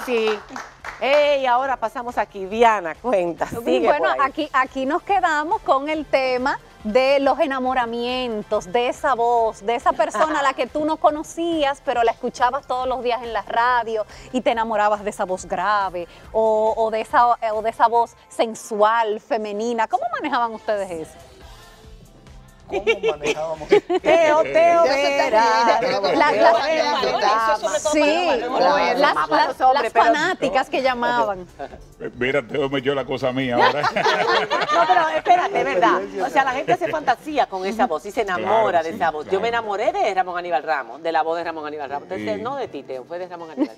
Sí. Hey, ahora pasamos aquí. Diana, cuenta. Sigue Bueno, por ahí. aquí nos quedamos con el tema de los enamoramientos, de esa voz, de esa persona a la que tú no conocías, pero la escuchabas todos los días en la radio y te enamorabas de esa voz grave o de esa voz sensual, femenina. ¿Cómo manejaban ustedes eso? ¿Cómo manejábamos? Teo Vera. Sí, las fanáticas que llamaban. Mira, Teo me echó la cosa mía ahora. No, pero espérate, es verdad. O sea, la gente hace fantasía con esa voz y se enamora Claro, de sí, esa voz. Yo claro. me enamoré de Ramón Aníbal Ramos, de la voz de Ramón Aníbal Ramos. Entonces, Sí. no de ti, Teo, fue de Ramón Aníbal.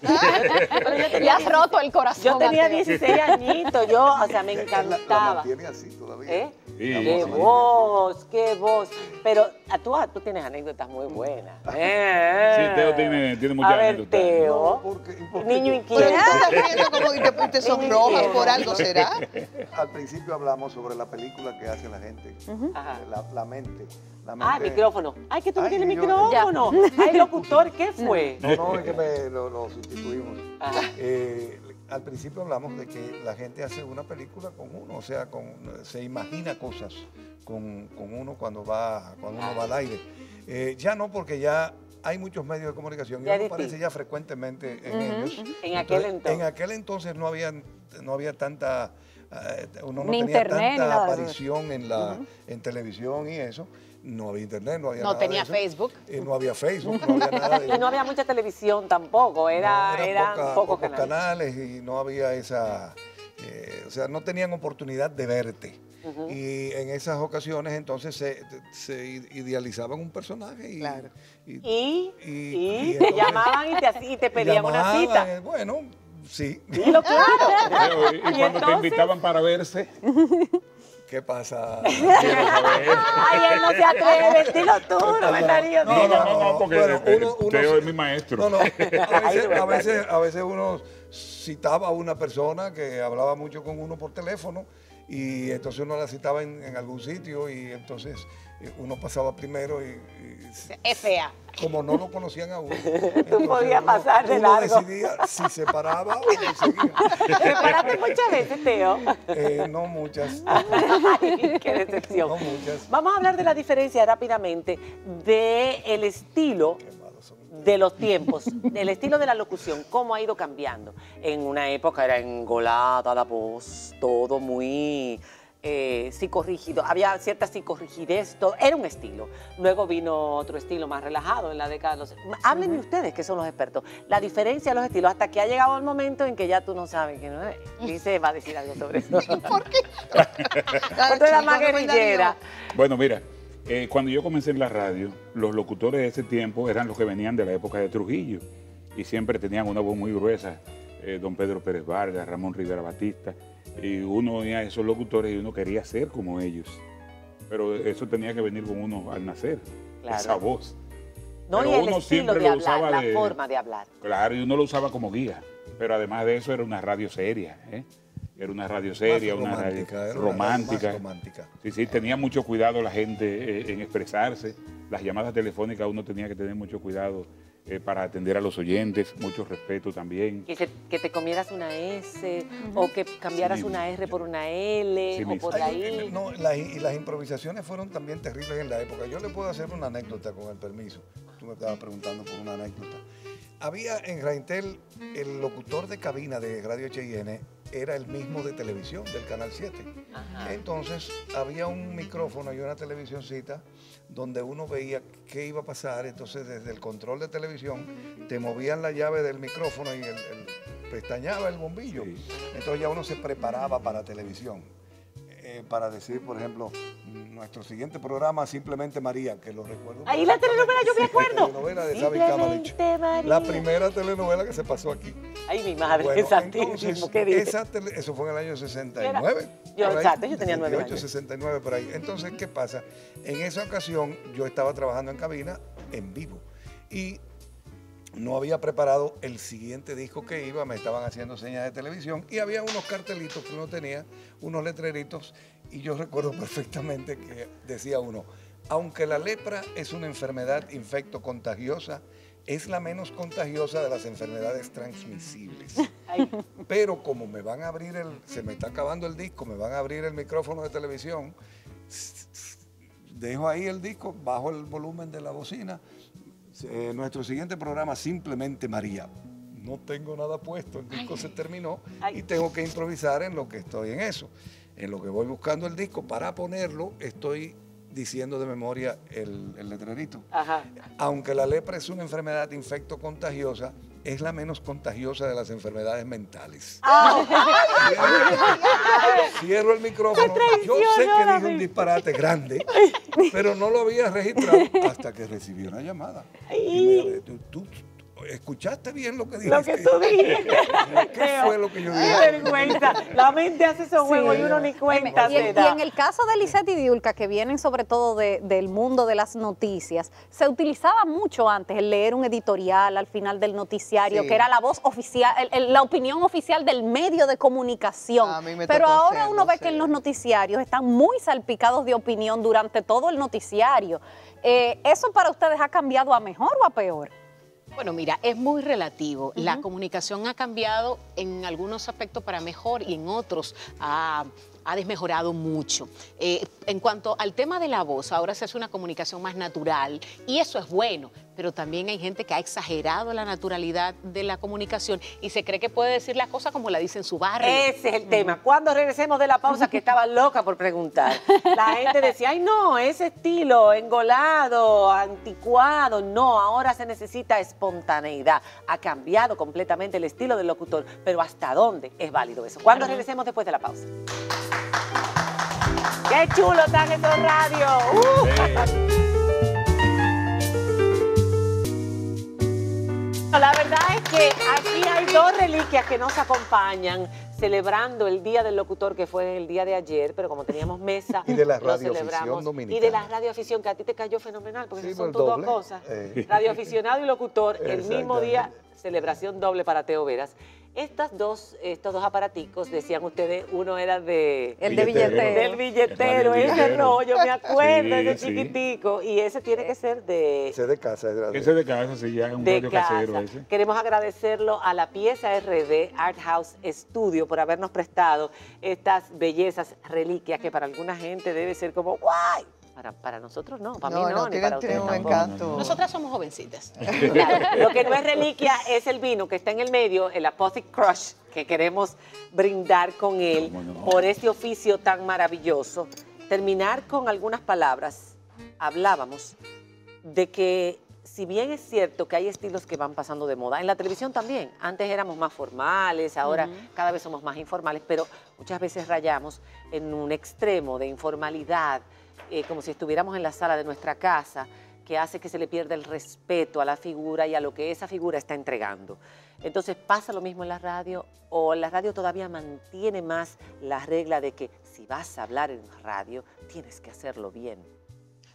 Pero yo Le tenía has roto el corazón. Yo tenía a Teo. 16 añitos, o sea, me La encantaba. mantiene así todavía. ¿Eh? Sí. ¡Qué voz, qué voz! Pero tú tienes anécdotas muy buenas. Sí, Teo tiene muchas A ver, anécdotas. Teo, Porque niño yo- Pero tú inquieto. estás viendo como te sonrojas por algo, ¿será? Al principio hablamos sobre la película que hace la gente, Ajá. la mente. La Ah, mente. micrófono. Ay, que tú no Ay, tienes yo- micrófono. Ay, locutor, ¿qué fue? No, es que lo sustituimos. Ajá. Al principio hablamos de que la gente hace una película con uno, o sea, se imagina cosas con uno cuando uno va al aire. Ya no, porque ya hay muchos medios de comunicación y Ya uno distinto. aparece ya frecuentemente en ellos. En aquel entonces. En aquel entonces no había tanta, uno no Ni tenía internet, ni tanta nada de eso. aparición en televisión y eso. No había internet, no había No nada de tenía eso. Facebook. No había Facebook, no había nada de Y no había mucha televisión tampoco, eran pocos pocos canales. canales y no había esa, o sea, no tenían oportunidad de verte. Y en esas ocasiones entonces se idealizaban un personaje y, Claro. Y te entonces llamaban y te pedían una llamaban, cita. Bueno, sí. Dilo claro. Teo, y cuando te entonces? invitaban para verse, ¿Qué pasa? quiero saber. Ay, él no se atreve, dilo tú, no me estaría No, porque Bueno, Teo es mi maestro. No, Ay, de verdad. a veces uno citaba a una persona que hablaba mucho con uno por teléfono y entonces uno la citaba en algún sitio y entonces uno pasaba primero y Es fea. como no lo conocían a uno, podías pasar de uno largo. decidía si se paraba o seguía. ¿Te paraste muchas veces, Teo? No muchas, Ay, qué decepción. no muchas. Vamos a hablar de la diferencia rápidamente del estilo Qué malos son. de los tiempos, del estilo de la locución, cómo ha ido cambiando. En una época era engolada la voz, todo muy psicorrígido, había cierta psicorrigidez, todo, era un estilo. Luego vino otro estilo más relajado en la década de los... Háblenme ustedes, que son los expertos, la diferencia de los estilos, hasta que ha llegado el momento en que ya tú no sabes que no es. Dice, va a decir algo sobre eso. ¿Por qué? Porque era más guerrillera. Bueno, mira, cuando yo comencé en la radio, los locutores de ese tiempo eran los que venían de la época de Trujillo y siempre tenían una voz muy gruesa. Don Pedro Pérez Vargas, Ramón Rivera Batista, y uno oía a esos locutores y uno quería ser como ellos. Pero eso tenía que venir con uno al nacer, Claro. esa voz. No, Pero y el uno estilo siempre de lo hablar, usaba la de- forma de hablar. Claro, y uno lo usaba como guía, pero además de eso era una radio seria, ¿eh? Era una radio seria, Más una radio romántica, era una radio romántica. más romántica. Sí, sí, tenía mucho cuidado la gente en expresarse. Las llamadas telefónicas uno tenía que tener mucho cuidado para atender a los oyentes, mucho respeto también. Que te comieras una S o que cambiaras Sí, una R por una L Sí, o mismo. por ahí. No, y las improvisaciones fueron también terribles en la época. Yo le puedo hacer una anécdota con el permiso. Tú me estabas preguntando por una anécdota. Había en Raintel, el locutor de cabina de Radio HIN era el mismo de televisión, del Canal 7. Ajá. Entonces, había un micrófono y una televisioncita donde uno veía qué iba a pasar. Entonces, desde el control de televisión, te movían la llave del micrófono y pestañaba el bombillo. Sí. Entonces, ya uno se preparaba para televisión. Para decir, por ejemplo, nuestro siguiente programa, Simplemente María, que lo recuerdo. Ahí la telenovela, yo me acuerdo. La telenovela de Xavi Kamalich. Simplemente María. La primera telenovela que se pasó aquí. Ay, mi madre, Bueno, santísimo, entonces, ¿qué dice? eso fue en el año 69. Yo, por ahí, exacto, yo tenía 9 68, años. 69 por ahí. Entonces, ¿qué pasa? En esa ocasión yo estaba trabajando en cabina en vivo y no había preparado el siguiente disco que iba, me estaban haciendo señas de televisión y había unos cartelitos que uno tenía, unos letreritos, y yo recuerdo perfectamente que decía uno, aunque la lepra es una enfermedad infecto-contagiosa, es la menos contagiosa de las enfermedades transmisibles. Pero como me van a abrir se me está acabando el disco, me van a abrir el micrófono de televisión, dejo ahí el disco, bajo el volumen de la bocina. Nuestro siguiente programa, Simplemente María. No tengo nada puesto, el disco se terminó y tengo que improvisar en lo que estoy en eso. En lo que voy buscando el disco para ponerlo, estoy diciendo de memoria el letrerito. Ajá. Aunque la lepra es una enfermedad infectocontagiosa, es la menos contagiosa de las enfermedades mentales. Cierro el micrófono. Yo sé que dije un disparate grande, pero no lo había registrado hasta que recibí una llamada. Y me dijo, ¿tú escuchaste bien lo que dijiste? Lo que tú dijiste. ¿Qué fue lo que yo dije? Qué vergüenza. La mente hace esos juegos y uno ni cuenta Y se da. en el caso de Lisette y Diulca, que vienen sobre todo del mundo de las noticias, se utilizaba mucho antes el leer un editorial al final del noticiario, Sí. que era la voz oficial, la opinión oficial del medio de comunicación. A mí me Pero tocó ahora hacerlo, uno ve sí. que en los noticiarios están muy salpicados de opinión durante todo el noticiario. ¿Eso para ustedes ha cambiado a mejor o a peor? Bueno, mira, es muy relativo. La comunicación ha cambiado en algunos aspectos para mejor y en otros ha desmejorado mucho. En cuanto al tema de la voz, ahora se hace una comunicación más natural y eso es bueno, pero también hay gente que ha exagerado la naturalidad de la comunicación y se cree que puede decir las cosas como la dice en su barrio. Ese es el tema. Cuando regresemos de la pausa, que estaba loca por preguntar, la gente decía, ay no, ese estilo engolado, anticuado, no, ahora se necesita espontaneidad. Ha cambiado completamente el estilo del locutor, pero ¿hasta dónde es válido eso? Cuando regresemos después de la pausa. ¡Qué chulo están esos radios! La verdad es que aquí hay dos reliquias que nos acompañan celebrando el Día del Locutor, que fue el día de ayer, pero como teníamos mesa, Y de la lo radioafición celebramos. dominicana. Y de la radioafición, que a ti te cayó fenomenal, porque Sí, esas son por tus dos doble. cosas. Radioaficionado y locutor, el mismo día, Exactamente. celebración doble para Teo Veras. Estos dos aparaticos, decían ustedes, uno era de... El de Billetero. billetero. Del billetero, El ese billetero. rollo, me acuerdo, Sí, ese sí. chiquitico. Y ese tiene que ser de... Ese de casa. Ese de casa, sí, ya es un de radio casero casa. ese. Queremos agradecerlo a la pieza RD Art House Studio por habernos prestado estas bellezas reliquias que para alguna gente debe ser como ¡guay! Para nosotros no, para mí no, ni para ustedes tiene un tampoco. encanto. Nosotras somos jovencitas. Claro, lo que no es reliquia es el vino que está en el medio, el Apothic Crush, que queremos brindar con él ¿Cómo no? por este oficio tan maravilloso. Terminar con algunas palabras. Hablábamos de que, si bien es cierto que hay estilos que van pasando de moda, en la televisión también. Antes éramos más formales, ahora cada vez somos más informales, pero muchas veces rayamos en un extremo de informalidad, como si estuviéramos en la sala de nuestra casa, que hace que se le pierda el respeto a la figura y a lo que esa figura está entregando. Entonces, ¿pasa lo mismo en la radio? ¿O la radio todavía mantiene más la regla de que si vas a hablar en radio, tienes que hacerlo bien?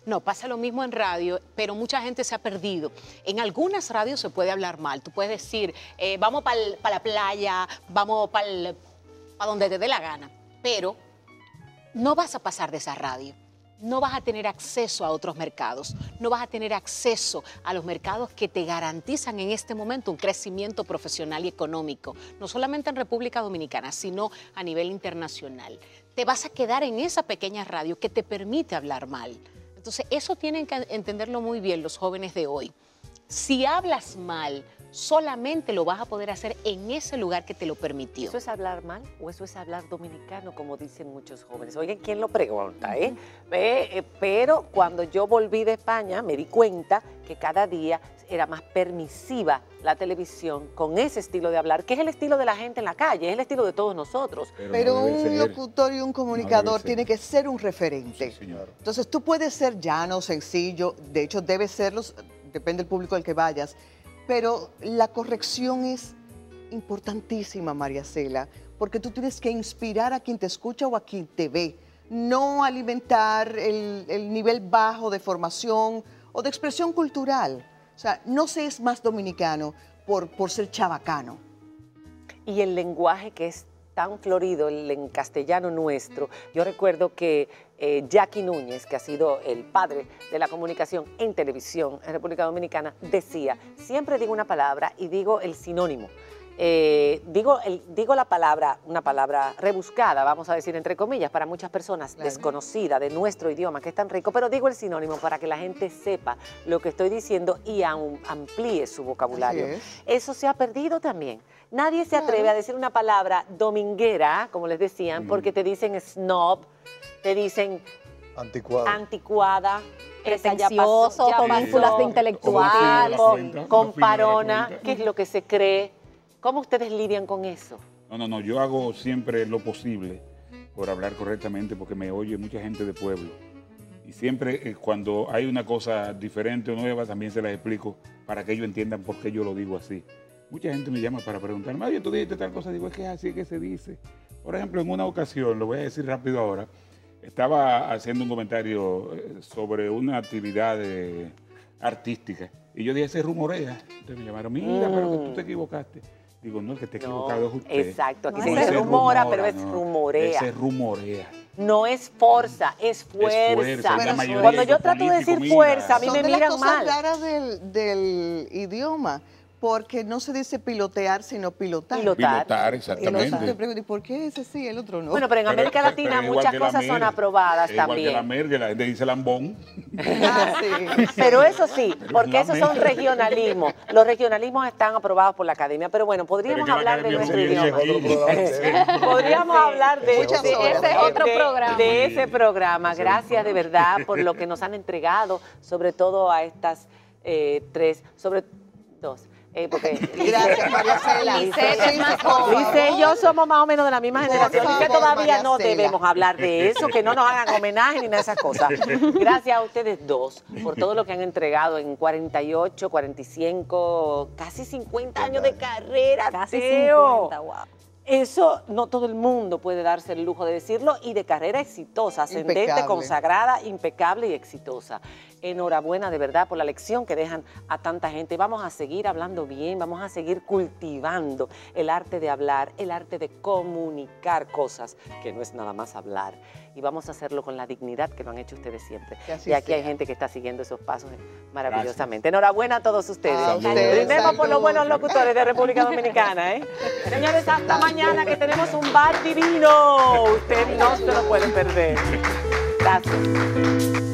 No, pasa lo mismo en radio, pero mucha gente se ha perdido. En algunas radios se puede hablar mal. Tú puedes decir, vamos para la playa, vamos para donde te dé la gana, pero no vas a pasar de esa radio. No vas a tener acceso a otros mercados, no vas a tener acceso a los mercados que te garantizan en este momento un crecimiento profesional y económico, no solamente en República Dominicana, sino a nivel internacional. Te vas a quedar en esa pequeña radio que te permite hablar mal. Entonces, eso tienen que entenderlo muy bien los jóvenes de hoy. Si hablas mal, solamente lo vas a poder hacer en ese lugar que te lo permitió. ¿Eso es hablar mal o eso es hablar dominicano, como dicen muchos jóvenes? Oigan, ¿quién lo pregunta? Pero cuando yo volví de España me di cuenta que cada día era más permisiva la televisión con ese estilo de hablar, que es el estilo de la gente en la calle, es el estilo de todos nosotros. Pero no debe un ser. locutor y un comunicador ser. tiene que ser un referente. Sí, señor. Entonces tú puedes ser llano, sencillo, de hecho debes serlo, depende del público al que vayas, pero la corrección es importantísima, María Cela, porque tú tienes que inspirar a quien te escucha o a quien te ve, no alimentar el nivel bajo de formación o de expresión cultural. O sea, no se es más dominicano por ser chabacano. Y el lenguaje que es tan florido, el en castellano nuestro. Yo recuerdo que Jackie Núñez, que ha sido el padre de la comunicación en televisión en República Dominicana, decía, siempre digo una palabra y digo el sinónimo. Digo la palabra, una palabra rebuscada, vamos a decir entre comillas, para muchas personas, Claro. desconocida de nuestro idioma, que es tan rico, pero digo el sinónimo para que la gente sepa lo que estoy diciendo y amplíe su vocabulario. Así es. Eso se ha perdido también. Nadie se atreve a decir una palabra dominguera, como les decían, porque te dicen snob, te dicen Anticuado. anticuada, esa ya Pretencioso, pasó, ya con pasó, vínculos de intelectual. con parona, ¿qué es lo que se cree? ¿Cómo ustedes lidian con eso? No, yo hago siempre lo posible por hablar correctamente porque me oye mucha gente de pueblo. Y siempre cuando hay una cosa diferente o nueva también se las explico para que ellos entiendan por qué yo lo digo así. Mucha gente me llama para preguntarme, oye, tú dijiste tal cosa, digo, es que es así que se dice. Por ejemplo, en una ocasión, lo voy a decir rápido ahora, estaba haciendo un comentario sobre una actividad artística y yo dije, se rumorea. Entonces me llamaron, mira, pero que tú te equivocaste. Digo, no, el que te equivocado es usted. Exacto, aquí No, se ese rumora, pero es no, rumorea. Ese rumorea. No es fuerza, es fuerza. fuerza, la mayoría Cuando de yo los trato de políticos, decir mira, fuerza, a mí Son me de las miran cosas mal. raras del idioma, porque no se dice pilotear, sino pilotar. Pilotar. Pilotar, Y exactamente. entonces te pregunto, ¿y por qué ese sí, el otro no? Bueno, pero en América Latina es igual muchas que la cosas son merga, aprobadas es igual que la también. merga, la gente dice lambón. Ah, sí. Pero eso sí, porque la esos son merga. regionalismos. Los regionalismos están aprobados por la academia, pero bueno, podríamos Pero es que la hablar de academia nuestro muy idioma. Ese es otro programa entero. Podríamos hablar de, Muchas de horas. Ese es otro programa. de ese programa. Gracias de verdad por lo que nos han entregado, sobre todo a estas tres, sobre dos. Porque Gracias, María Cela. Lisette es más por joven. favor. Lice y yo somos más o menos de la misma Por generación. Lice favor, todavía María no Cela. debemos hablar de eso, que no nos hagan homenaje ni nada de esas cosas. Gracias a ustedes dos por todo lo que han entregado en 48, 45, casi 50 años de carrera. Casi Teo. 50, wow. Eso no todo el mundo puede darse el lujo de decirlo y de carrera exitosa, ascendente, Impecable. consagrada, impecable y exitosa. Enhorabuena de verdad por la lección que dejan a tanta gente. Vamos a seguir hablando bien, vamos a seguir cultivando el arte de hablar, el arte de comunicar cosas, que no es nada más hablar. Y vamos a hacerlo con la dignidad que lo han hecho ustedes siempre. Que así Y aquí hay sea. gente que está siguiendo esos pasos maravillosamente. Enhorabuena a todos ustedes. A ustedes, Brindemos por los salud. buenos locutores de República Dominicana. Señores, hasta mañana que tenemos un bar divino. Usted no se lo puede perder. Gracias.